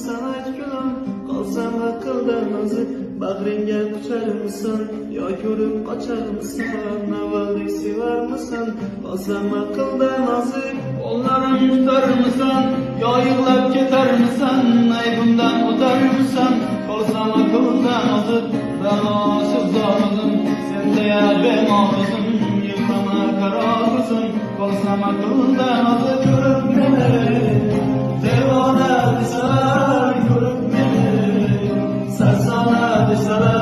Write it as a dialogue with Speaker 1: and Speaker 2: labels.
Speaker 1: sana hiç gülüm? Kalsam akıldan azı, bağrınga uçar mısın? Ya görüp kaçar mısın? Navallık sever misin? Kalsam akıldan azı,
Speaker 2: Onlarım tutar mısın? Ya yığlap keter misin? Aybımdan utar mısın? Kalsam akıldan azıp ben aşık zalım. Sen de ya ben ağzım, yıkama kararlısın. Kalsam akıldan azıp
Speaker 1: görüp beni devana düşer, görüp beni sersana düşer.